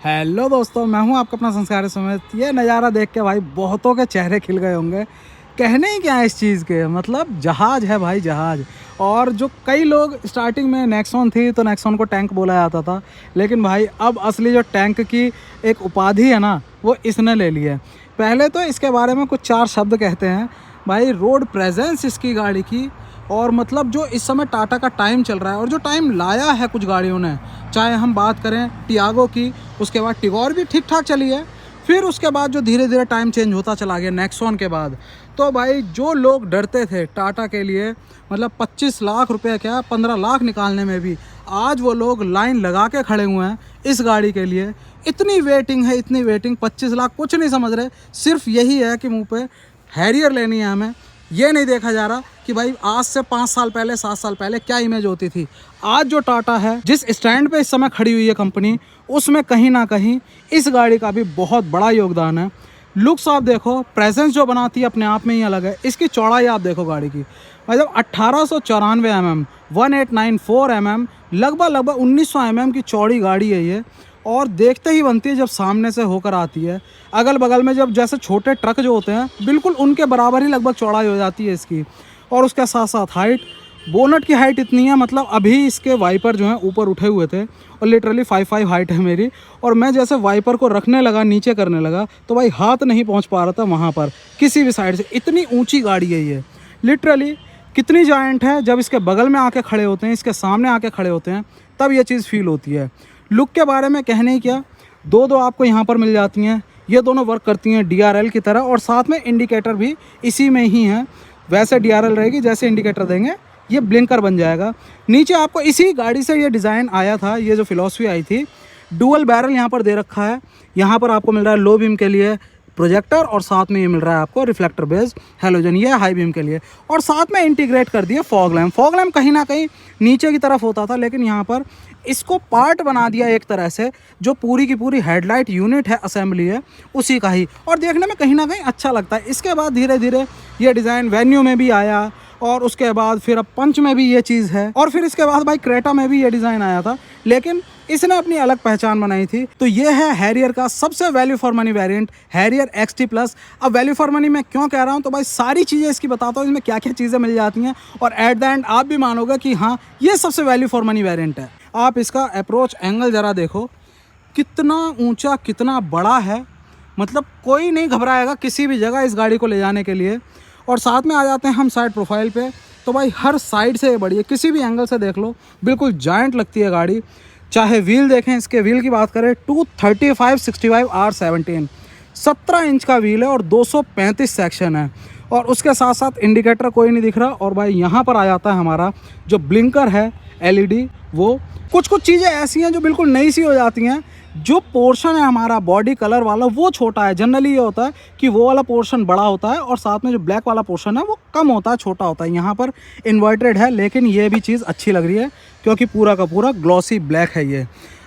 Hello दोस्तों, मैं हूं आपका अपना संस्कारी समेत। ये नज़ारा देख के भाई बहुतों के चेहरे खिल गए होंगे। कहने ही क्या है इस चीज़ के, मतलब जहाज़ है भाई, जहाज़। और जो कई लोग स्टार्टिंग में नेक्सॉन थी तो नेक्सॉन को टैंक बोला जाता था, लेकिन भाई अब असली जो टैंक की एक उपाधि है ना, वो इसने ले ली है। पहले तो इसके बारे में कुछ चार शब्द कहते हैं भाई। रोड प्रेजेंस इसकी गाड़ी की, और मतलब जो इस समय टाटा का टाइम चल रहा है और जो टाइम लाया है कुछ गाड़ियों ने, चाहे हम बात करें टियागो की, उसके बाद टिगोर भी ठीक ठाक चली है, फिर उसके बाद जो धीरे धीरे टाइम चेंज होता चला गया नेक्सॉन के बाद। तो भाई जो लोग डरते थे टाटा के लिए, मतलब 25 लाख रुपए क्या 15 लाख निकालने में भी, आज वो लोग लाइन लगा के खड़े हुए हैं इस गाड़ी के लिए। इतनी वेटिंग है, इतनी वेटिंग। 25 लाख कुछ नहीं समझ रहे, सिर्फ यही है कि मुंह पे हैरियर लेनी है हमें। ये नहीं देखा जा रहा कि भाई आज से 5 साल पहले 7 साल पहले क्या इमेज होती थी। आज जो टाटा है, जिस स्टैंड पे इस समय खड़ी हुई है कंपनी, उसमें कहीं ना कहीं इस गाड़ी का भी बहुत बड़ा योगदान है। लुक्स आप देखो, प्रेजेंस जो बनाती है अपने आप में ही अलग है। इसकी चौड़ाई आप देखो गाड़ी की, मतलब 1894 mm, 1894 mm, लगभग 1900 mm की चौड़ी गाड़ी है ये। और देखते ही बनती है जब सामने से होकर आती है। अगल बगल में जब जैसे छोटे ट्रक जो होते हैं, बिल्कुल उनके बराबर ही लगभग चौड़ाई हो जाती है इसकी। और उसके साथ साथ हाइट, बोनट की हाइट इतनी है, मतलब अभी इसके वाइपर जो हैं ऊपर उठे हुए थे और लिटरली 5'5" हाइट है मेरी। और मैं जैसे वाइपर को रखने लगा, नीचे करने लगा, तो भाई हाथ नहीं पहुंच पा रहा था वहाँ पर किसी भी साइड से। इतनी ऊंची गाड़ी है ये, लिटरली कितनी जायंट है। जब इसके बगल में आके खड़े होते हैं, इसके सामने आके खड़े होते हैं, तब ये चीज़ फील होती है। लुक के बारे में कहने ही क्या, दो आपको यहाँ पर मिल जाती हैं। ये दोनों वर्क करती हैं DRL की तरह, और साथ में इंडिकेटर भी इसी में ही है। वैसे DRL रहेगी, जैसे इंडिकेटर देंगे ये ब्लिंकर बन जाएगा। नीचे आपको इसी गाड़ी से ये डिज़ाइन आया था, ये जो फिलॉसफी आई थी। डुअल बैरल यहाँ पर दे रखा है। यहाँ पर आपको मिल रहा है लो बीम के लिए प्रोजेक्टर, और साथ में ये मिल रहा है आपको रिफ्लेक्टर बेस्ड हैलोजन, ये हाई बीम के लिए। और साथ में इंटीग्रेट कर दिया फॉग लैम्प। फॉग लैम्प कहीं ना कहीं नीचे की तरफ होता था, लेकिन यहाँ पर इसको पार्ट बना दिया एक तरह से, जो पूरी की पूरी हेडलाइट यूनिट है, असेंबली है उसी का ही। और देखने में कहीं ना कहीं अच्छा लगता है। इसके बाद धीरे धीरे ये डिज़ाइन वेन्यू में भी आया, और उसके बाद फिर अब पंच में भी ये चीज़ है, और फिर इसके बाद भाई क्रेटा में भी ये डिज़ाइन आया था, लेकिन इसने अपनी अलग पहचान बनाई थी। तो ये है हैरियर का सबसे value for money variant, Harrier XT plus. अब वैल्यू फॉर मनी मैं क्यों कह रहा हूँ, तो भाई सारी चीज़ें इसकी बताता हूँ, इसमें क्या क्या चीज़ें मिल जाती हैं, और एट द एंड आप भी मानोगे कि हाँ ये सबसे वैल्यू फॉर मनी वेरिएंट है। आप इसका अप्रोच एंगल ज़रा देखो, कितना ऊँचा, कितना बड़ा है। मतलब कोई नहीं घबराएगा किसी भी जगह इस गाड़ी को ले जाने के लिए। और साथ में आ जाते हैं हम साइड प्रोफाइल पे, तो भाई हर साइड से बड़ी है, किसी भी एंगल से देख लो बिल्कुल जायंट लगती है गाड़ी। चाहे व्हील देखें, इसके व्हील की बात करें, 235/65 R17, 17 इंच का व्हील है और 235 सेक्शन है। और उसके साथ साथ इंडिकेटर कोई नहीं दिख रहा। और भाई यहाँ पर आ जाता है हमारा जो ब्लिंकर है LED, वो कुछ चीज़ें ऐसी हैं जो बिल्कुल नई सी हो जाती हैं। जो पोर्शन है हमारा बॉडी कलर वाला, वो छोटा है। जनरली ये होता है कि वो वाला पोर्शन बड़ा होता है, और साथ में जो ब्लैक वाला पोर्शन है वो कम होता है, छोटा होता है। यहाँ पर इन्वर्टेड है, लेकिन ये भी चीज़ अच्छी लग रही है क्योंकि पूरा का पूरा ग्लॉसी ब्लैक है ये।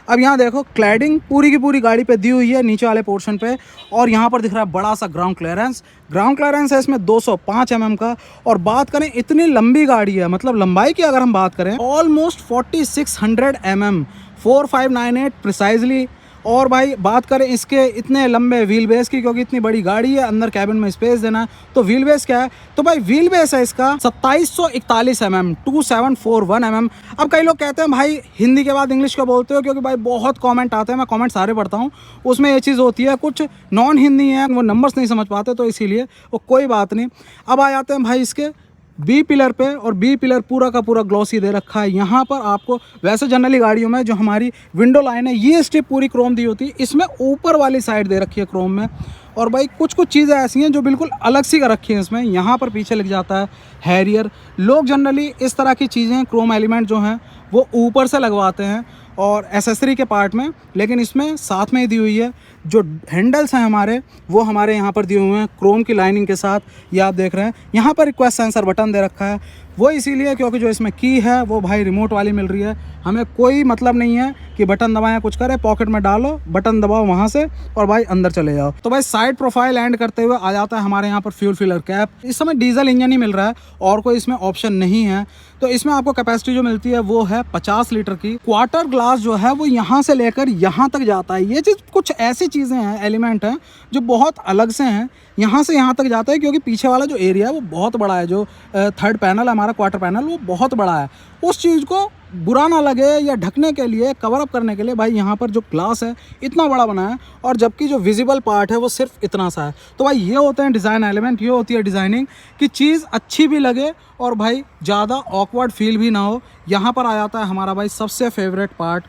अब यहाँ देखो, क्लैडिंग पूरी की पूरी गाड़ी पे दी हुई है नीचे वाले पोर्शन पे। और यहाँ पर दिख रहा है बड़ा सा ग्राउंड क्लियरेंस। ग्राउंड क्लियरेंस है इसमें 205 mm का। और बात करें, इतनी लंबी गाड़ी है, मतलब लंबाई की अगर हम बात करें, ऑलमोस्ट 4600 mm, 4598 प्रिसाइजली। और भाई बात करें इसके इतने लंबे व्हील बेस की, क्योंकि इतनी बड़ी गाड़ी है, अंदर कैबिन में स्पेस देना है, तो व्हील बेस क्या है, तो भाई व्हील बेस है इसका 2741 mm, 2741 mm। अब कई लोग कहते हैं भाई हिंदी के बाद इंग्लिश को बोलते हो, क्योंकि भाई बहुत कमेंट आते हैं, मैं कमेंट सारे पढ़ता हूँ, उसमें ये चीज़ होती है, कुछ नॉन हिंदी है वो नंबर्स नहीं समझ पाते, तो इसीलिए वो कोई बात नहीं। अब आ जाते हैं भाई इसके B पिलर पे, और B पिलर पूरा का पूरा ग्लॉसी दे रखा है। यहाँ पर आपको वैसे जनरली गाड़ियों में जो हमारी विंडो लाइन है, ये स्ट्रिप पूरी क्रोम दी होती है, इसमें ऊपर वाली साइड दे रखी है क्रोम में। और भाई कुछ चीज़ें ऐसी हैं जो बिल्कुल अलग सी कर रखी हैं इसमें। यहाँ पर पीछे लिख जाता है हैरियर। लोग जनरली इस तरह की चीज़ें, क्रोम एलिमेंट जो हैं वो ऊपर से लगवाते हैं और एसेसरी के पार्ट में, लेकिन इसमें साथ में ही दी हुई है। जो हैंडल्स हैं हमारे, वो हमारे यहाँ पर दिए हुए हैं क्रोम की लाइनिंग के साथ। ये आप देख रहे हैं, यहाँ पर रिक्वेस्ट सेंसर बटन दे रखा है, वो इसीलिए क्योंकि जो इसमें की है वो भाई रिमोट वाली मिल रही है। हमें कोई मतलब नहीं है कि बटन दबाएं कुछ करें, पॉकेट में डालो, बटन दबाओ वहाँ से और भाई अंदर चले जाओ। तो भाई साइड प्रोफाइल एंड करते हुए आ जाता है हमारे यहाँ पर फ्यूल फिलर कैप। इस समय डीजल इंजन ही मिल रहा है और कोई इसमें ऑप्शन नहीं है। तो इसमें आपको कैपेसिटी जो मिलती है वो है 50 लीटर की। क्वार्टर ग्लास ग्लास जो है वो यहाँ से लेकर यहाँ तक जाता है। ये चीज़ कुछ ऐसी चीज़ें हैं, एलिमेंट हैं जो बहुत अलग से हैं। यहाँ से यहाँ तक जाता है क्योंकि पीछे वाला जो एरिया है वो बहुत बड़ा है। जो थर्ड पैनल है हमारा, क्वार्टर पैनल, वो बहुत बड़ा है। उस चीज़ को बुरा ना लगे या ढकने के लिए, कवर अप करने के लिए भाई यहाँ पर जो ग्लास है इतना बड़ा बना है, और जबकि जो विजिबल पार्ट है वो सिर्फ इतना सा है। तो भाई ये होते हैं डिज़ाइन एलिमेंट, ये होती है डिज़ाइनिंग कि चीज़ अच्छी भी लगे और भाई ज़्यादा ऑकवर्ड फील भी ना हो। यहाँ पर आ जाता है हमारा भाई सबसे फेवरेट पार्ट,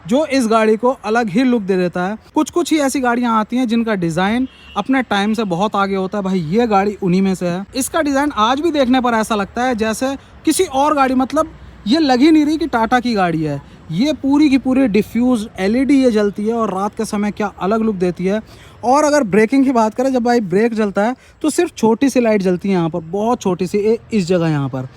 जो इस गाड़ी को अलग ही लुक दे देता है। कुछ ही ऐसी गाड़ियाँ आती हैं जिनका डिज़ाइन अपने टाइम से बहुत आगे होता है, भाई ये गाड़ी उन्हीं में से है। इसका डिज़ाइन आज भी देखने पर ऐसा लगता है जैसे किसी और गाड़ी, मतलब ये लग ही नहीं रही कि टाटा की गाड़ी है। ये पूरी की पूरी डिफ्यूज एलईडी ये जलती है और रात के समय क्या अलग लुक देती है। और अगर ब्रेकिंग की बात करें, जब भाई ब्रेक जलता है तो सिर्फ छोटी सी लाइट जलती है यहाँ पर, बहुत छोटी सी, इस जगह यहाँ पर।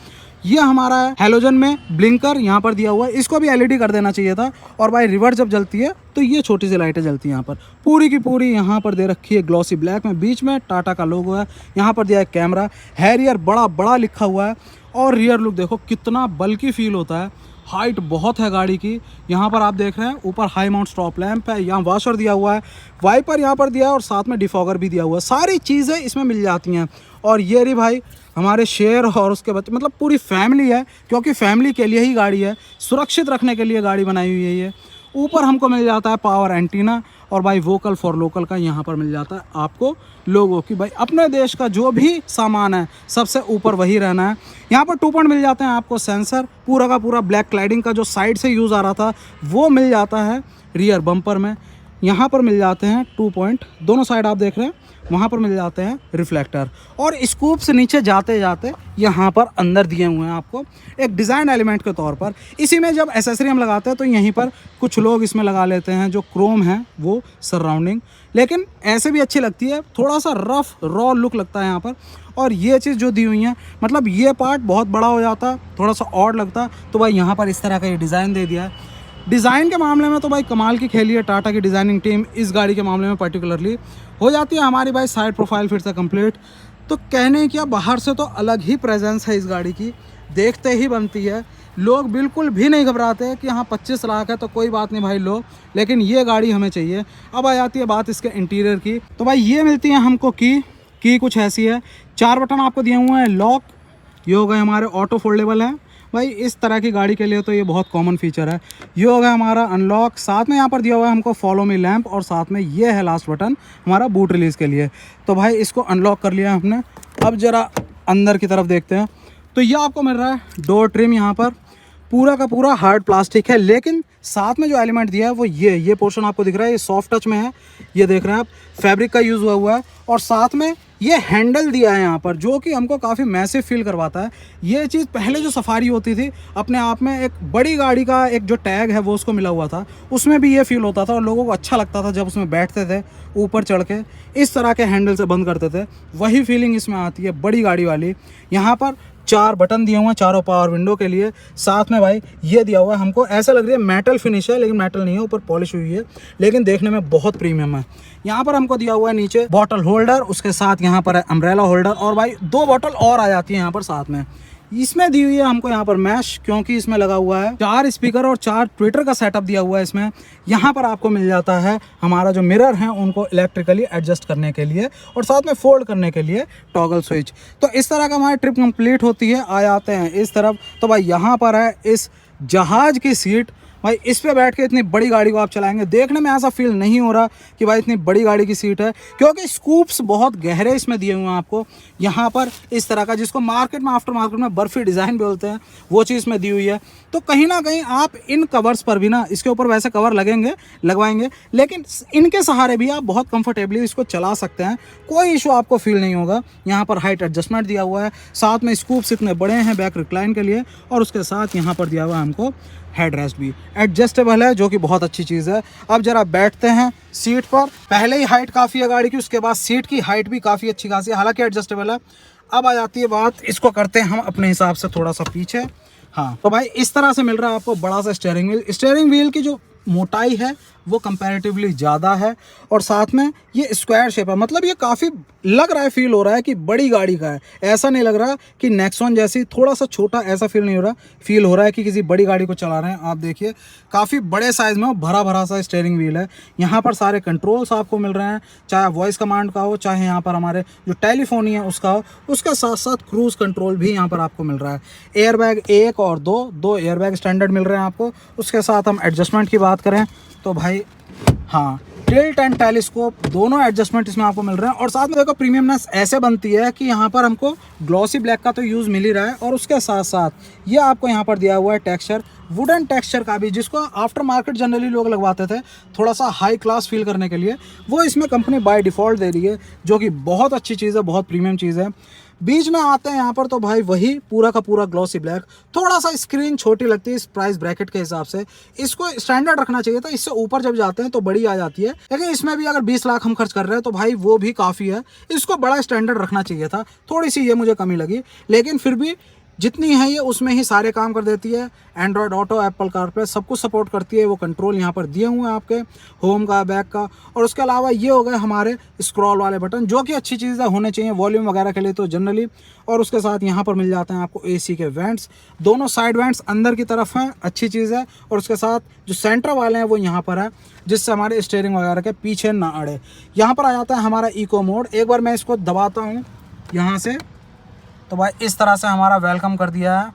ये हमारा है हेलोजन में ब्लिंकर यहाँ पर दिया हुआ है, इसको भी एलईडी कर देना चाहिए था। और भाई रिवर्स जब जलती है तो ये छोटी सी लाइटें जलती हैं यहाँ पर, पूरी की पूरी यहाँ पर दे रखी है ग्लॉसी ब्लैक में। बीच में टाटा का लोगो है, यहाँ पर दिया है कैमरा, हैरियर बड़ा बड़ा लिखा हुआ है। और रियर लुक देखो कितना बल्कि फील होता है, हाइट बहुत है गाड़ी की। यहाँ पर आप देख रहे हैं ऊपर हाई माउंट स्टॉप लैंप है, यहाँ वॉशर दिया हुआ है, वाइपर यहाँ पर दिया है और साथ में डिफॉगर भी दिया हुआ है। सारी चीज़ें इसमें मिल जाती हैं। और ये रही भाई हमारे शेर और उसके बच्चे, मतलब पूरी फैमिली है, क्योंकि फैमिली के लिए ही गाड़ी है, सुरक्षित रखने के लिए गाड़ी बनाई हुई है ये। ऊपर हमको मिल जाता है पावर एंटीना, और भाई वोकल फॉर लोकल का यहाँ पर मिल जाता है आपको लोगो कि भाई अपने देश का जो भी सामान है सबसे ऊपर वही रहना है। यहाँ पर 2 पॉइंट मिल जाते हैं आपको सेंसर, पूरा का पूरा ब्लैक क्लाइडिंग का जो साइड से यूज़ आ रहा था वो मिल जाता है रियर बम्पर में। यहाँ पर मिल जाते हैं 2 पॉइंट, दोनों साइड आप देख रहे हैं, वहाँ पर मिल जाते हैं रिफ्लेक्टर। और स्कूप से नीचे जाते जाते यहाँ पर अंदर दिए हुए हैं आपको एक डिज़ाइन एलिमेंट के तौर पर। इसी में जब एसेसरी हम लगाते हैं तो यहीं पर कुछ लोग इसमें लगा लेते हैं जो क्रोम है वो सराउंडिंग, लेकिन ऐसे भी अच्छी लगती है, थोड़ा सा रफ रॉ लुक लगता है यहाँ पर। और ये चीज़ जो दी हुई है, मतलब ये पार्ट बहुत बड़ा हो जाता, थोड़ा सा ऑड लगता, तो भाई यहाँ पर इस तरह का ये डिज़ाइन दे दिया है। डिज़ाइन के मामले में तो भाई कमाल की खेली है टाटा की डिज़ाइनिंग टीम। इस गाड़ी के मामले में पर्टिकुलरली हो जाती है हमारी भाई साइड प्रोफाइल फिर से कंप्लीट। तो कहने क्या, बाहर से तो अलग ही प्रेजेंस है इस गाड़ी की, देखते ही बनती है। लोग बिल्कुल भी नहीं घबराते कि हाँ 25 लाख है तो कोई बात नहीं भाई लो, लेकिन ये गाड़ी हमें चाहिए। अब आ जाती है बात इसके इंटीरियर की, तो भाई ये मिलती है हमको की कुछ ऐसी है। 4 बटन आपको दिए हुए हैं, लॉक, ये हो गए हमारे ऑटो फोल्डेबल हैं भाई, इस तरह की गाड़ी के लिए तो ये बहुत कॉमन फीचर है। ये हो गया हमारा अनलॉक, साथ में यहाँ पर दिया हुआ है हमको फॉलो मी लैंप, और साथ में ये है लास्ट बटन हमारा बूट रिलीज़ के लिए। तो भाई इसको अनलॉक कर लिया हमने। अब ज़रा अंदर की तरफ देखते हैं, तो ये आपको मिल रहा है डोर ट्रिम, यहाँ पर पूरा का पूरा हार्ड प्लास्टिक है, लेकिन साथ में जो एलिमेंट दिया है वो ये पोर्शन आपको दिख रहा है, ये सॉफ्ट टच में है, ये देख रहे हैं आप, फैब्रिक का यूज़ हुआ है। और साथ में ये हैंडल दिया है यहाँ पर, जो कि हमको काफ़ी मैसिव फील करवाता है। ये चीज़ पहले जो सफारी होती थी अपने आप में, एक बड़ी गाड़ी का एक जो टैग है वो उसको मिला हुआ था, उसमें भी ये फील होता था और लोगों को अच्छा लगता था जब उसमें बैठते थे, ऊपर चढ़ के इस तरह के हैंडल से बंद करते थे। वही फीलिंग इसमें आती है बड़ी गाड़ी वाली। यहाँ पर 4 बटन दिए हुए हैं चारों पावर विंडो के लिए। साथ में भाई ये दिया हुआ है हमको, ऐसा लग रही है मेटल फिनिश है, लेकिन मेटल नहीं है, ऊपर पॉलिश हुई है, लेकिन देखने में बहुत प्रीमियम है। यहाँ पर हमको दिया हुआ है नीचे बॉटल होल्डर, उसके साथ यहाँ पर है अम्ब्रेला होल्डर, और भाई 2 बॉटल और आ जाती है यहाँ पर साथ में। इसमें दी हुई है हमको यहाँ पर मैश, क्योंकि इसमें लगा हुआ है 4 स्पीकर और 4 ट्विटर का सेटअप दिया हुआ है इसमें। यहाँ पर आपको मिल जाता है हमारा जो मिरर है उनको इलेक्ट्रिकली एडजस्ट करने के लिए, और साथ में फोल्ड करने के लिए टॉगल स्विच। तो इस तरह का हमारी ट्रिप कंप्लीट होती है। आ जाते हैं इस तरफ, तो भाई यहाँ पर है इस जहाज की सीट। भाई इस पे बैठ के इतनी बड़ी गाड़ी को आप चलाएंगे, देखने में ऐसा फील नहीं हो रहा कि भाई इतनी बड़ी गाड़ी की सीट है, क्योंकि स्कूप्स बहुत गहरे इसमें दिए हुए हैं आपको। यहाँ पर इस तरह का, जिसको मार्केट में आफ्टर मार्केट में बर्फी डिज़ाइन बोलते हैं, वो चीज़ में दी हुई है। तो कहीं ना कहीं आप इन कवर्स पर भी ना, इसके ऊपर वैसे कवर लगवाएंगे, लेकिन इनके सहारे भी आप बहुत कंफर्टेबली इसको चला सकते हैं, कोई इशू आपको फील नहीं होगा। यहाँ पर हाइट एडजस्टमेंट दिया हुआ है, साथ में स्कूप्स इतने बड़े हैं बैक रिक्लाइन के लिए, और उसके साथ यहाँ पर दिया हुआ है हमको हेड रेस्ट भी एडजस्टेबल है, जो कि बहुत अच्छी चीज़ है। अब जरा बैठते हैं सीट पर। पहले ही हाइट काफ़ी है गाड़ी की, उसके बाद सीट की हाइट भी काफ़ी अच्छी खासी है, हालांकि एडजस्टेबल है। अब आ जाती है बात, इसको करते हैं हम अपने हिसाब से थोड़ा सा पीछे। हाँ, तो भाई इस तरह से मिल रहा है आपको बड़ा सा स्टीयरिंग व्हील। स्टीयरिंग व्हील की जो मोटाई है वो कंपैरेटिवली ज़्यादा है। और साथ में ये स्क्वायर शेप है, मतलब ये काफ़ी लग रहा है, फील हो रहा है कि बड़ी गाड़ी का है। ऐसा नहीं लग रहा कि नेक्सॉन जैसी थोड़ा सा छोटा, ऐसा फील नहीं हो रहा। फील हो रहा है कि किसी बड़ी गाड़ी को चला रहे हैं। आप देखिए काफ़ी बड़े साइज़ में भरा भरा सा स्टीयरिंग व्हील है। यहाँ पर सारे कंट्रोल्स आपको मिल रहे हैं, चाहे वॉइस कमांड का हो, चाहे यहाँ पर हमारे जो टेलीफोनी है उसका हो। उसके साथ साथ क्रूज़ कंट्रोल भी यहाँ पर आपको मिल रहा है। एयरबैग 1 और 2 एयरबैग स्टैंडर्ड मिल रहे हैं आपको। उसके साथ हम एडजस्टमेंट की बात करें तो भाई हाँ, टिल्ट एंड टेलीस्कोप दोनों एडजस्टमेंट इसमें आपको मिल रहे हैं। और साथ में देखो प्रीमियमनेस ऐसे बनती है कि यहाँ पर हमको ग्लॉसी ब्लैक का तो यूज़ मिल ही रहा है, और उसके साथ साथ ये आपको यहाँ पर दिया हुआ है टेक्सचर, वुडन टेक्सचर का भी, जिसको आफ्टर मार्केट जनरली लोग लगवाते थे थोड़ा सा हाई क्लास फील करने के लिए, वो इसमें कंपनी बाय डिफ़ॉल्ट दे रही है, जो कि बहुत अच्छी चीज़ है, बहुत प्रीमियम चीज़ है। बीच में आते हैं यहाँ पर तो भाई वही पूरा का पूरा ग्लॉसी ब्लैक। थोड़ा सा स्क्रीन छोटी लगती है इस प्राइस ब्रैकेट के हिसाब से, इसको स्टैंडर्ड रखना चाहिए था। इससे ऊपर जब जाते हैं तो बड़ी आ जाती है, लेकिन इसमें भी अगर 20 लाख हम खर्च कर रहे हैं तो भाई वो भी काफ़ी है। इसको बड़ा स्टैंडर्ड रखना चाहिए था, थोड़ी सी ये मुझे कमी लगी, लेकिन फिर भी जितनी है ये उसमें ही सारे काम कर देती है। एंड्रॉयड ऑटो, एप्पल कारप्ले सब कुछ सपोर्ट करती है। वो कंट्रोल यहाँ पर दिए हुए हैं आपके, होम का, बैक का, और उसके अलावा ये हो गए हमारे स्क्रॉल वाले बटन, जो कि अच्छी चीज़ है, होने चाहिए वॉल्यूम वगैरह के लिए तो जनरली। और उसके साथ यहाँ पर मिल जाते हैं आपको एसी के वेंट्स, दोनों साइड वेंट्स अंदर की तरफ हैं, अच्छी चीज़ है। और उसके साथ जो सेंटर वाले हैं वो यहाँ पर है, जिससे हमारे स्टीयरिंग वगैरह के पीछे ना अड़े। यहाँ पर आ जाता है हमारा इको मोड। एक बार मैं इसको दबाता हूँ यहाँ से, तो भाई इस तरह से हमारा वेलकम कर दिया है।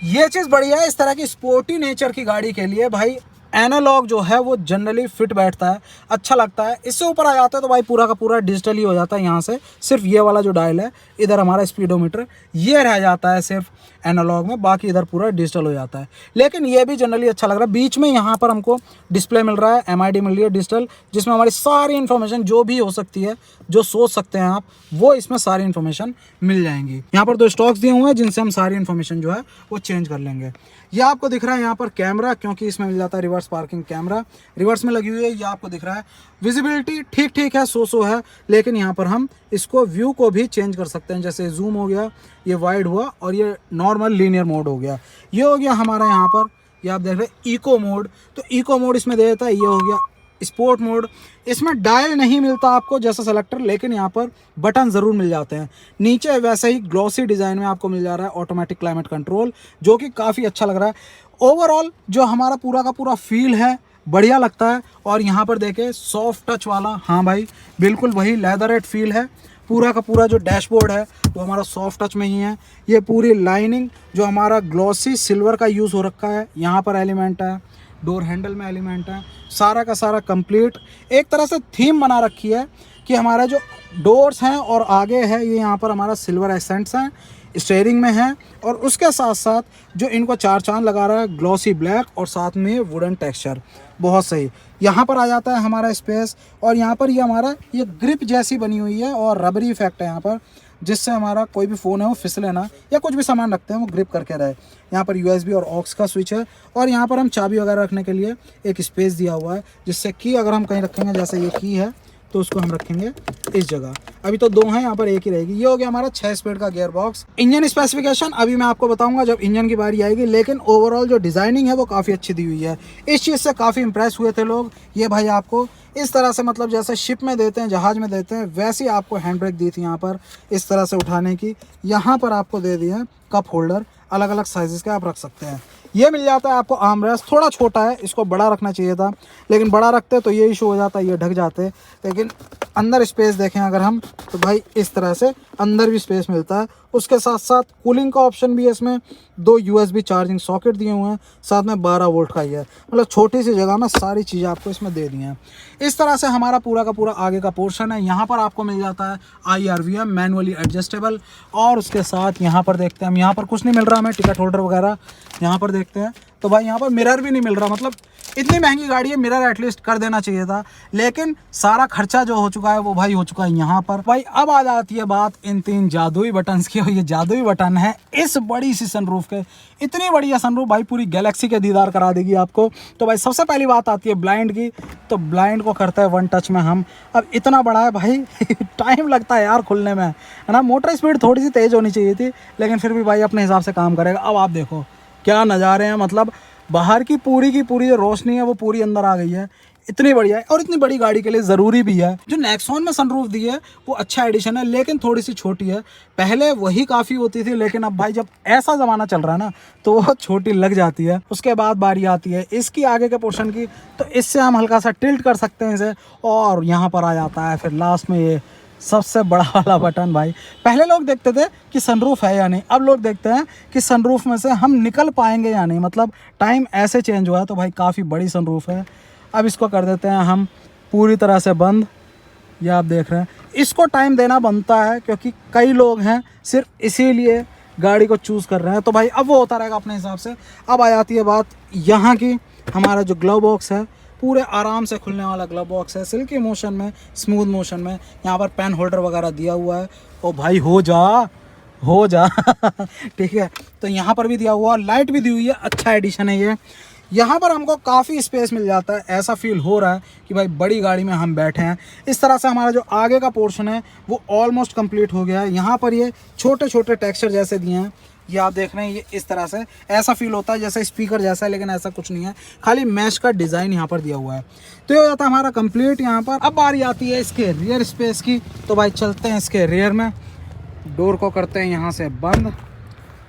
ये चीज़ बढ़िया है इस तरह की स्पोर्टी नेचर की गाड़ी के लिए, भाई एनालॉग जो है वो जनरली फिट बैठता है, अच्छा लगता है। इससे ऊपर आ जाता है तो भाई पूरा का पूरा डिजिटल ही हो जाता है। यहाँ से सिर्फ ये वाला जो डायल है, इधर हमारा स्पीडोमीटर, ये रह जाता है सिर्फ एनालॉग में, बाकी इधर पूरा डिजिटल हो जाता है। लेकिन ये भी जनरली अच्छा लग रहा है। बीच में यहाँ पर हमको डिस्प्ले मिल रहा है, MID मिल रही है डिजिटल, जिसमें हमारी सारी इन्फॉर्मेशन जो भी हो सकती है, जो सोच सकते हैं आप, वो इसमें सारी इन्फॉर्मेशन मिल जाएंगी। यहाँ पर 2 स्टॉक्स दिए हुए हैं जिनसे हम सारी इन्फॉर्मेशन जो है वो चेंज कर लेंगे। ये आपको दिख रहा है यहाँ पर कैमरा, क्योंकि इसमें मिल जाता है रिवर्स पार्किंग कैमरा, रिवर्स में लगी हुई है, ये आपको दिख रहा है। विजिबिलिटी ठीक ठीक है, सो है, लेकिन यहाँ पर हम इसको व्यू को भी चेंज कर सकते हैं, जैसे जूम हो गया, ये वाइड हुआ, और ये नॉर्मल लीनियर मोड हो गया। ये हो गया हमारा यहाँ पर, ये आप देख रहे हैं इको मोड, तो इको मोड इसमें दे देता है। ये हो गया स्पोर्ट मोड, इसमें डायल नहीं मिलता आपको जैसा सेलेक्टर, लेकिन यहाँ पर बटन ज़रूर मिल जाते हैं। नीचे वैसे ही ग्लॉसी डिज़ाइन में आपको मिल जा रहा है ऑटोमेटिक क्लाइमेट कंट्रोल, जो कि काफ़ी अच्छा लग रहा है। ओवरऑल जो हमारा पूरा का पूरा फील है बढ़िया लगता है। और यहाँ पर देखें सॉफ्ट टच वाला, हाँ भाई बिल्कुल वही लेदरेट फील है। पूरा का पूरा जो डैशबोर्ड है वो हमारा सॉफ्ट टच में ही है। ये पूरी लाइनिंग जो हमारा ग्लॉसी सिल्वर का यूज़ हो रखा है, यहाँ पर एलिमेंट है, डोर हैंडल में एलिमेंट है, सारा का सारा कंप्लीट एक तरह से थीम बना रखी है कि हमारे जो डोर्स हैं और आगे है ये यहाँ पर हमारा सिल्वर एसेंट्स हैं, स्टीयरिंग में है, और उसके साथ साथ जो इनको 4 चांद लगा रहा है ग्लॉसी ब्लैक, और साथ में वुडन टेक्सचर, बहुत सही। यहाँ पर आ जाता है हमारा स्पेस, और यहाँ पर ये हमारा ये ग्रिप जैसी बनी हुई है और रबरी इफेक्ट है यहाँ पर, जिससे हमारा कोई भी फ़ोन है वो फिसले ना, या कुछ भी सामान रखते हैं वो ग्रिप करके रहे। यहाँ पर USB और ऑक्स का स्विच है, और यहाँ पर हम चाबी वगैरह रखने के लिए एक स्पेस दिया हुआ है, जिससे कि अगर हम कहीं रखेंगे, जैसे ये की है, तो उसको हम रखेंगे इस जगह। अभी तो 2 हैं, यहाँ पर एक ही रहेगी। ये हो गया हमारा 6 स्पीड का गियर बॉक्स। इंजन स्पेसिफिकेशन अभी मैं आपको बताऊंगा जब इंजन की बारी आएगी, लेकिन ओवरऑल जो डिज़ाइनिंग है वो काफ़ी अच्छी दी हुई है। इस चीज़ से काफ़ी इंप्रेस हुए थे लोग। ये भाई आपको इस तरह से, मतलब जैसे शिप में देते हैं, जहाज़ में देते हैं, वैसी आपको हैंड ब्रेक दी थी यहाँ पर इस तरह से उठाने की। यहाँ पर आपको दे दिए हैं कप होल्डर, अलग अलग साइज़ के आप रख सकते हैं। ये मिल जाता है आपको आर्मरेस्ट, थोड़ा छोटा है, इसको बड़ा रखना चाहिए था, लेकिन बड़ा रखते तो ये इशू हो जाता, ये ढक जाते। लेकिन अंदर स्पेस देखें अगर हम, तो भाई इस तरह से अंदर भी स्पेस मिलता है। उसके साथ साथ कूलिंग का ऑप्शन भी है इसमें, 2 USB चार्जिंग सॉकेट दिए हुए हैं, साथ में 12 वोल्ट का ही है। मतलब छोटी सी जगह में सारी चीज़ें आपको इसमें दे दी हैं। इस तरह से हमारा पूरा का पूरा आगे का पोर्शन है। यहाँ पर आपको मिल जाता है IRVM मैनुअली एडजस्टेबल, और उसके साथ यहाँ पर देखते हैं हम, यहाँ पर कुछ नहीं मिल रहा हमें, टिकट होल्डर वगैरह यहाँ पर देखते हैं, तो भाई यहाँ पर मिरर भी नहीं मिल रहा। मतलब इतनी महंगी गाड़ी है, मिरर एटलीस्ट कर देना चाहिए था, लेकिन सारा खर्चा जो हो चुका है वो भाई हो चुका है यहाँ पर। भाई अब आ जाती है बात इन 3 जादुई बटन्स की, और ये जादुई बटन है इस बड़ी सी सनरूफ के। इतनी बढ़िया सनरूफ भाई पूरी गैलेक्सी के दीदार करा देगी आपको। तो भाई सबसे पहली बात आती है ब्लाइंड की, तो ब्लाइंड को करते हैं 1 टच में हम। अब इतना बड़ा है भाई टाइम लगता है यार खुलने में, है ना। मोटर स्पीड थोड़ी सी तेज़ होनी चाहिए थी, लेकिन फिर भी भाई अपने हिसाब से काम करेगा। अब आप देखो क्या नज़ारे हैं, मतलब बाहर की पूरी जो रोशनी है वो पूरी अंदर आ गई है, इतनी बढ़िया है। और इतनी बड़ी गाड़ी के लिए ज़रूरी भी है। जो नेक्सॉन में सनरूफ दी है वो अच्छा एडिशन है, लेकिन थोड़ी सी छोटी है। पहले वही काफ़ी होती थी, लेकिन अब भाई जब ऐसा ज़माना चल रहा है ना तो वो छोटी लग जाती है। उसके बाद बारी आती है इसकी आगे के पोर्शन की, तो इससे हम हल्का सा टिल्ट कर सकते हैं इसे, और यहाँ पर आ जाता है फिर लास्ट में ये सबसे बड़ा वाला बटन। भाई पहले लोग देखते थे कि सनरूफ है या नहीं, अब लोग देखते हैं कि सनरूफ में से हम निकल पाएंगे या नहीं। मतलब टाइम ऐसे चेंज हुआ है, तो भाई काफ़ी बड़ी सनरूफ है। अब इसको कर देते हैं हम पूरी तरह से बंद। ये आप देख रहे हैं, इसको टाइम देना बनता है क्योंकि कई लोग हैं सिर्फ इसीलिए गाड़ी को चूज़ कर रहे हैं। तो भाई अब वो होता रहेगा अपने हिसाब से। अब आ जाती है बात यहाँ की, हमारा जो ग्लव बॉक्स है पूरे आराम से खुलने वाला ग्लव बॉक्स है, सिल्की मोशन में, स्मूथ मोशन में। यहाँ पर पेन होल्डर वगैरह दिया हुआ है। ओ भाई हो जा ठीक है। तो यहाँ पर भी दिया हुआ, लाइट भी दी हुई है, अच्छा एडिशन है ये। यहाँ पर हमको काफ़ी स्पेस मिल जाता है, ऐसा फील हो रहा है कि भाई बड़ी गाड़ी में हम बैठे हैं। इस तरह से हमारा जो आगे का पोर्शन है वो ऑलमोस्ट कंप्लीट हो गया है। यहाँ पर ये छोटे छोटे टेक्सचर जैसे दिए हैं, ये आप देख रहे हैं। ये इस तरह से ऐसा फील होता है जैसे स्पीकर जैसा है, लेकिन ऐसा कुछ नहीं है, खाली मैश का डिज़ाइन यहाँ पर दिया हुआ है। तो ये हो जाता है हमारा कंप्लीट यहाँ पर। अब बारी आती है इसके रियर स्पेस की, तो भाई चलते हैं इसके रियर में। डोर को करते हैं यहाँ से बंद।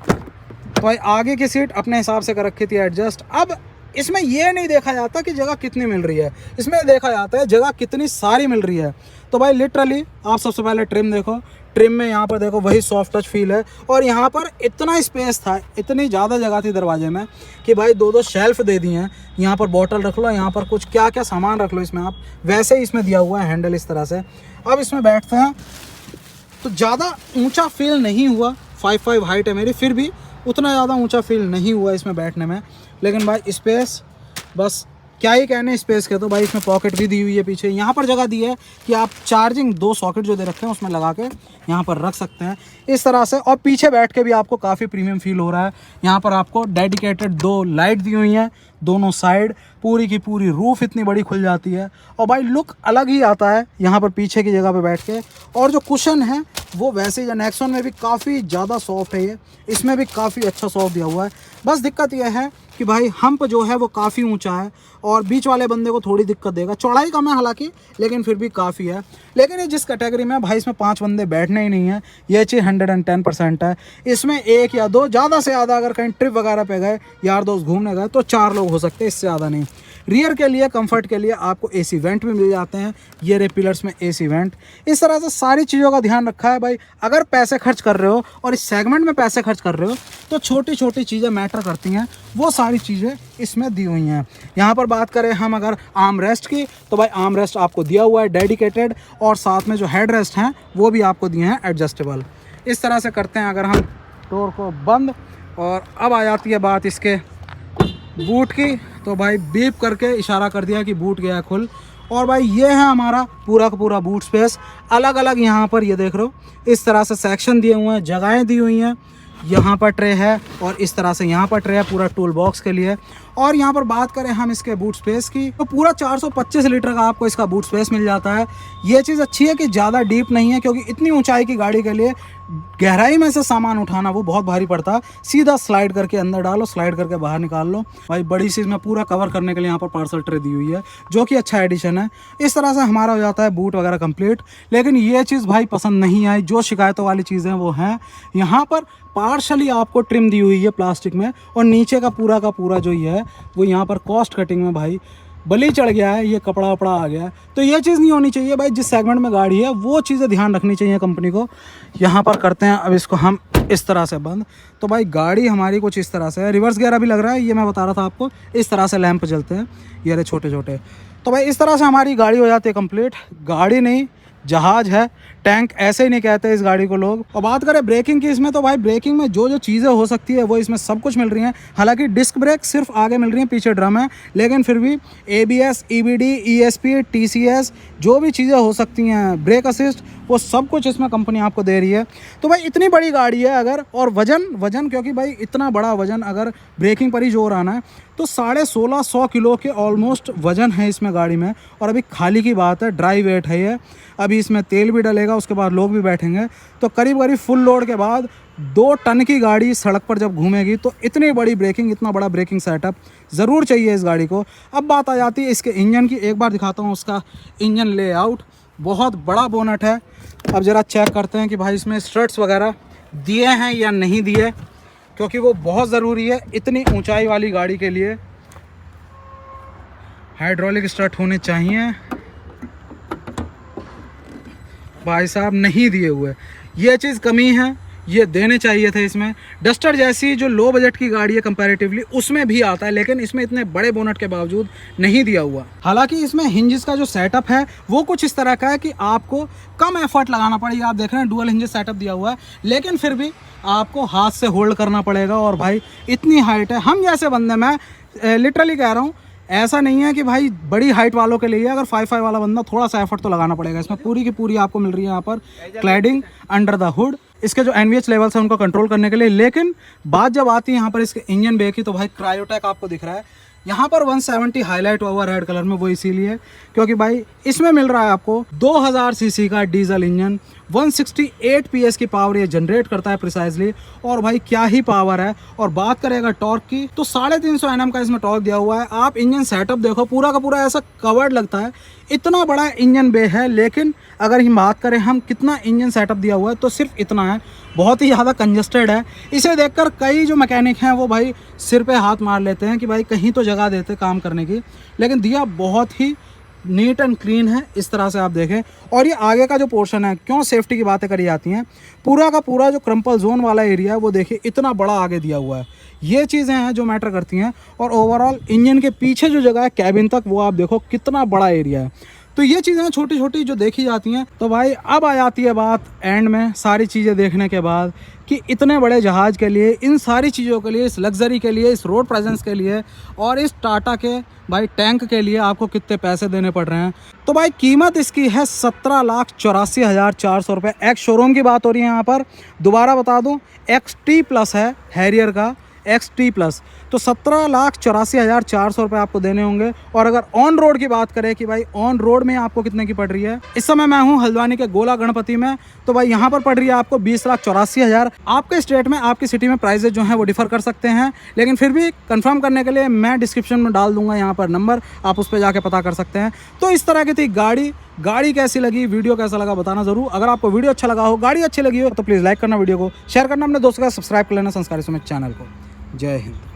तो भाई आगे की सीट अपने हिसाब से कर रखी थी एडजस्ट। अब इसमें ये नहीं देखा जाता कि जगह कितनी मिल रही है, इसमें देखा जाता है जगह कितनी सारी मिल रही है। तो भाई लिटरली आप सबसे पहले ट्रिम देखो, ट्रिम में यहाँ पर देखो वही सॉफ्ट टच फील है। और यहाँ पर इतना स्पेस था, इतनी ज़्यादा जगह थी दरवाजे में कि भाई दो शेल्फ दे दिए हैं। यहाँ पर बॉटल रख लो, यहाँ पर कुछ क्या क्या सामान रख लो इसमें आप, वैसे ही इसमें दिया हुआ है हैंडल इस तरह से। अब इसमें बैठते हैं तो ज़्यादा ऊंचा फील नहीं हुआ, 5'5" हाइट है मेरी, फिर भी उतना ज़्यादा ऊंचा फील नहीं हुआ इसमें बैठने में। लेकिन भाई स्पेस, बस क्या ही कहने स्पेस के। तो भाई इसमें पॉकेट भी दी हुई है पीछे। यहाँ पर जगह दी है कि आप चार्जिंग 2 सॉकेट जो दे रखे हैं उसमें लगा के यहाँ पर रख सकते हैं इस तरह से। और पीछे बैठ के भी आपको काफ़ी प्रीमियम फील हो रहा है। यहाँ पर आपको डेडिकेटेड 2 लाइट दी हुई हैं दोनों साइड, पूरी की पूरी रूफ इतनी बड़ी खुल जाती है। और भाई लुक अलग ही आता है यहाँ पर पीछे की जगह पर बैठ के। और जो कुशन है वो वैसे ही नेक्सॉन में भी काफ़ी ज़्यादा सॉफ्ट है, ये इसमें भी काफ़ी अच्छा सॉफ्ट दिया हुआ है। बस दिक्कत यह है कि भाई हम्प जो है वो काफ़ी ऊंचा है और बीच वाले बंदे को थोड़ी दिक्कत देगा। चौड़ाई कम है हालांकि, लेकिन फिर भी काफ़ी है। लेकिन ये जिस कैटेगरी में भाई इसमें 5 बंदे बैठने ही नहीं है, ये चीज़ 110% है। इसमें 1 या 2, ज़्यादा से ज़्यादा अगर कहीं ट्रिप वगैरह पे गए, यार दोस्त घूमने गए, तो 4 लोग हो सकते हैं, इससे ज़्यादा नहीं। रियर के लिए कंफर्ट के लिए आपको एसी वेंट भी मिल जाते हैं। ये रे पिलर्स में एसी वेंट, इस तरह से सारी चीज़ों का ध्यान रखा है। भाई अगर पैसे खर्च कर रहे हो और इस सेगमेंट में पैसे खर्च कर रहे हो तो छोटी छोटी चीज़ें मैटर करती हैं, वो सारी चीज़ें इसमें दी हुई हैं। यहाँ पर बात करें हम अगर आर्म रेस्ट की, तो भाई आर्म रेस्ट आपको दिया हुआ है डेडिकेटेड, और साथ में जो हेड रेस्ट हैं वो भी आपको दिए हैं एडजस्टेबल। इस तरह से करते हैं अगर हम डोर को बंद। और अब आ जाती है बात इसके बूट की, तो भाई बीप करके इशारा कर दिया कि बूट गया खुल। और भाई ये है हमारा पूरा का पूरा बूट स्पेस। अलग अलग यहाँ पर ये देख रहे हो इस तरह से सेक्शन दिए हुए हैं, जगहें दी हुई हैं। यहाँ पर ट्रे है और इस तरह से यहाँ पर ट्रे है पूरा टूल बॉक्स के लिए। और यहाँ पर बात करें हम इसके बूट स्पेस की, तो पूरा 425 लीटर का आपको इसका बूट स्पेस मिल जाता है। ये चीज़ अच्छी है कि ज़्यादा डीप नहीं है, क्योंकि इतनी ऊंचाई की गाड़ी के लिए गहराई में से सामान उठाना वो बहुत भारी पड़ता है। सीधा स्लाइड करके अंदर डालो, स्लाइड करके बाहर निकाल लो। भाई बड़ी चीज़ में पूरा कवर करने के लिए यहाँ पर पार्सल ट्रे दी हुई है, जो कि अच्छा एडिशन है। इस तरह से हमारा हो जाता है बूट वगैरह कंप्लीट। लेकिन ये चीज़ भाई पसंद नहीं आई, जो शिकायतों वाली चीज़ें वो हैं। यहाँ पर पार्शली आपको ट्रिम दी हुई है प्लास्टिक में, और नीचे का पूरा जो ये है वो यहाँ पर कॉस्ट कटिंग में भाई बली चढ़ गया है, ये कपड़ा वपड़ा आ गया है। तो ये चीज़ नहीं होनी चाहिए भाई। जिस सेगमेंट में गाड़ी है वो चीज़ें ध्यान रखनी चाहिए कंपनी को। यहाँ पर करते हैं अब इसको हम इस तरह से बंद। तो भाई गाड़ी हमारी कुछ इस तरह से है, रिवर्स गियर भी लग रहा है, ये मैं बता रहा था आपको। इस तरह से लैंप जलते हैं ये रहे छोटे छोटे। तो भाई इस तरह से हमारी गाड़ी हो जाती है कंप्लीट। गाड़ी नहीं जहाज है, टैंक ऐसे ही नहीं कहते इस गाड़ी को लोग। और बात करें ब्रेकिंग की इसमें, तो भाई ब्रेकिंग में जो जो चीज़ें हो सकती है वो इसमें सब कुछ मिल रही हैं। हालांकि डिस्क ब्रेक सिर्फ आगे मिल रही है, पीछे ड्रम है, लेकिन फिर भी ABS, EBD, ESP, TCS जो भी चीज़ें हो सकती हैं, ब्रेक असिस्ट, वो सब कुछ इसमें कंपनी आपको दे रही है। तो भाई इतनी बड़ी गाड़ी है अगर, और वजन क्योंकि भाई इतना बड़ा वजन अगर ब्रेकिंग पर ही जोर आना है तो 1650 किलो के ऑलमोस्ट वजन है इसमें गाड़ी में। और अभी खाली की बात है, ड्राई वेट है ये। अभी इसमें तेल भी डलेगा, उसके बाद लोग भी बैठेंगे, तो करीब फुल लोड के बाद 2 टन की गाड़ी सड़क पर जब घूमेगी तो इतनी बड़ी ब्रेकिंग, इतना बड़ा ब्रेकिंग सेटअप ज़रूर चाहिए इस गाड़ी को। अब बात आ जाती है इसके इंजन की। एक बार दिखाता हूँ उसका इंजन लेआउट। बहुत बड़ा बोनट है। अब ज़रा चेक करते हैं कि भाई इसमें स्ट्रट्स वगैरह दिए हैं या नहीं दिए, क्योंकि वो बहुत ज़रूरी है इतनी ऊंचाई वाली गाड़ी के लिए। हाइड्रोलिक स्ट्रट होने चाहिए। भाई साहब नहीं दिए हुए, ये चीज़ कमी है, ये देने चाहिए थे इसमें। डस्टर जैसी जो लो बजट की गाड़ी है कंपैरेटिवली, उसमें भी आता है, लेकिन इसमें इतने बड़े बोनट के बावजूद नहीं दिया हुआ। हालांकि इसमें हिंजेस का जो सेटअप है वो कुछ इस तरह का है कि आपको कम एफर्ट लगाना पड़ेगा। आप देख रहे हैं डुअल हिंजेस सेटअप दिया हुआ है, लेकिन फिर भी आपको हाथ से होल्ड करना पड़ेगा। और भाई इतनी हाइट है, हम जैसे बंदे, मैं लिटरली कह रहा हूँ, ऐसा नहीं है कि भाई बड़ी हाइट वालों के लिए, अगर 5'5" वाला बंदा, थोड़ा सा एफर्ट तो लगाना पड़ेगा। इसमें पूरी की पूरी आपको मिल रही है यहाँ पर क्लैडिंग अंडर द हुड, इसके जो NVH लेवल्स हैं उनको कंट्रोल करने के लिए। लेकिन बात जब आती है यहाँ पर इसके इंजन बे की, तो भाई क्रायोटेक आपको दिख रहा है यहाँ पर 170 हाईलाइट हुआ हुआ रेड कलर में। वो इसीलिए क्योंकि भाई इसमें मिल रहा है आपको 2000 सीसी का डीजल इंजन, 168 PS की पावर ये जनरेट करता है प्रिसाइजली। और भाई क्या ही पावर है। और बात करेगा टॉर्क की, तो 350 Nm का इसमें टॉर्क दिया हुआ है। आप इंजन सेटअप देखो, पूरा का पूरा ऐसा कवर्ड लगता है, इतना बड़ा इंजन बे है। लेकिन अगर हम बात करें हम कितना इंजन सेटअप दिया हुआ है, तो सिर्फ इतना है। बहुत ही ज़्यादा कंजस्टेड है। इसे देखकर कई जो मैकेनिक हैं वो भाई सिर पे हाथ मार लेते हैं कि भाई कहीं तो जगह देते काम करने की, लेकिन दिया बहुत ही नीट एंड क्लीन है। इस तरह से आप देखें। और ये आगे का जो पोर्शन है, क्यों सेफ्टी की बातें करी जाती हैं, पूरा का पूरा जो क्रम्पल जोन वाला एरिया है वो देखिए इतना बड़ा आगे दिया हुआ है। ये चीज़ें हैं जो मैटर करती हैं। और ओवरऑल इंजन के पीछे जो जगह है कैबिन तक, वो आप देखो कितना बड़ा एरिया है। तो ये चीज़ें छोटी छोटी जो देखी जाती हैं। तो भाई अब आ जाती है बात एंड में, सारी चीज़ें देखने के बाद, कि इतने बड़े जहाज़ के लिए, इन सारी चीज़ों के लिए, इस लग्जरी के लिए, इस रोड प्रेजेंस के लिए और इस टाटा के भाई टैंक के लिए आपको कितने पैसे देने पड़ रहे हैं। तो भाई कीमत इसकी है 17,84,400 रुपये। एक्स शोरूम की बात हो रही है यहाँ पर। दोबारा बता दूँ, XT+ है हैरियर का, XT+। तो 17,84,400 रुपये आपको देने होंगे। और अगर ऑन रोड की बात करें कि भाई ऑन रोड में आपको कितने की पड़ रही है, इस समय मैं हूं हल्द्वानी के गोला गणपति में, तो भाई यहां पर पड़ रही है आपको 20,84,000। आपके स्टेट में, आपकी सिटी में प्राइसेज जो हैं वो डिफर कर सकते हैं, लेकिन फिर भी कंफर्म करने के लिए मैं डिस्क्रिप्शन में डाल दूंगा यहाँ पर नंबर, आप उस पर जाके पता कर सकते हैं। तो इस तरह की थी गाड़ी कैसी लगी, वीडियो कैसा लगा बताना जरूर। अगर आपको वीडियो अच्छा लगा हो, गाड़ी अच्छी लगी हो, तो प्लीज़ लाइक करना, वीडियो को शेयर करना, अपने दोस्तों का सब्सक्राइब कर लेना संस्कारी सुमित चैनल को। जय हिंद।